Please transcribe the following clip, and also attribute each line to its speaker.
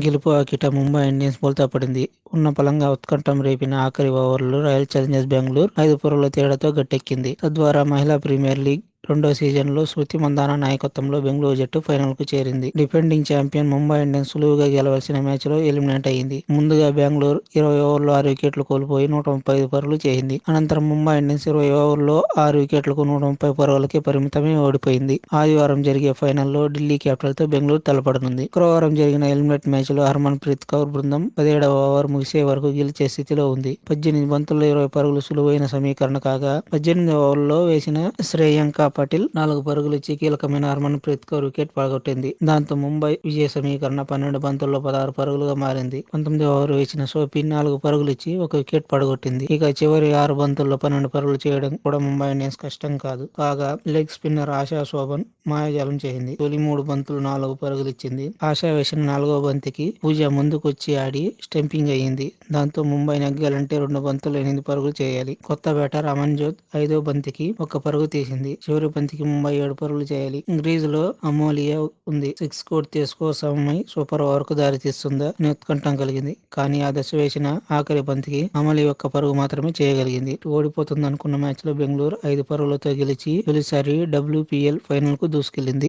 Speaker 1: గెలుపు ఆకిట ముంబై ఇండియన్స్ బోల్తా పడింది. ఉన్న పలంగా ఉత్కంఠం రేపిన ఆఖరి ఓవర్లలో రాయల్ ఛాలెంజర్స్ బెంగళూరు 5 పరుగుల తేడాతో గట్టెక్కింది. తద్వారా మహిళా ప్రీమియర్ లీగ్ రెండో సీజన్లో స్మృతి మందాన నాయకత్వంలో బెంగళూరు జట్టు ఫైనల్కు చేరింది. డిఫెండింగ్ ఛాంపియన్ ముంబై ఇండియన్స్ సులువుగా గెలవాల్సిన మ్యాచ్లో ఎలిమినేట్ అయింది. ముందుగా బెంగళూరు 20 ఓవర్లో 6 వికెట్లు కోల్పోయి 135 పరుగులు చేసింది. అనంతరం ముంబై ఇండియన్స్ 20 ఓవర్లో 6 వికెట్లకు 130 పరుగులకే పరిమితమై ఓడిపోయింది. ఆదివారం జరిగే ఫైనల్లో ఢిల్లీ క్యాపిటల్తో బెంగళూరు తలపడనుంది. శుక్రవారం జరిగిన ఎలిమినేట్ మ్యాచ్లో హర్మన్ ప్రీత్ కౌర్ బృందం 17వ ఓవర్ ముగిసే వరకు గెలిచే స్థితిలో ఉంది. 18 బంతుల్లో 20 పరుగులు సులువైన సమీకరణ కాగా 18 ఓవర్లలో వేసిన శ్రేయాంక పటేల్ 4 పరుగులు ఇచ్చి కీలకమైన హర్మన్ ప్రీత్ కౌర్ వికెట్ పడగొట్టింది. దాంతో ముంబై విజయ సమీకరణ 12 బంతుల్లో 16 పరుగులుగా మారింది. 19వ ఓవర్ వేసిన సోఫీ 4 పరుగులు ఇచ్చి 1 వికెట్ పడగొట్టింది. ఇక చివరి 6 బంతుల్లో 12 పరుగులు చేయడం కూడా ముంబై ఇండియన్స్ కష్టం కాదు. కాగా లెగ్ స్పిన్నర్ ఆశా శోభన్ మాయాజాలం చేసింది. తొలి 3 బంతులు 4 పరుగులు ఇచ్చింది. ఆశా వేసిన 4వ బంతికి పూజ ముందుకొచ్చి ఆడి స్టంపింగ్ అయ్యింది. దాంతో ముంబై నెగ్గాలంటే 2 బంతుల్లో 8 పరుగులు చేయాలి. కొత్త బ్యాటర్ అమన్జోత్ 5వ బంతికి 1 పరుగు తీసింది. చివరి బంతికి ముంబై 7 పరుగులు చేయాలి. గ్రీజ్ లో అమోలియా ఉంది. 6 కొడితే స్కోర్ సమమై సూపర్ ఓవర్ కు దారితీస్తుందా అని ఉత్కంఠం కలిగింది. కానీ ఆ దశ వేసిన ఆఖరి బంతికి అమలి 1 పరుగు మాత్రమే చేయగలిగింది. ఓడిపోతుందనుకున్న మ్యాచ్ లో బెంగళూరు 5 పరుగులతో గెలిచి తొలిసారి WPL ఫైనల్ కు దూసుకెళ్లింది.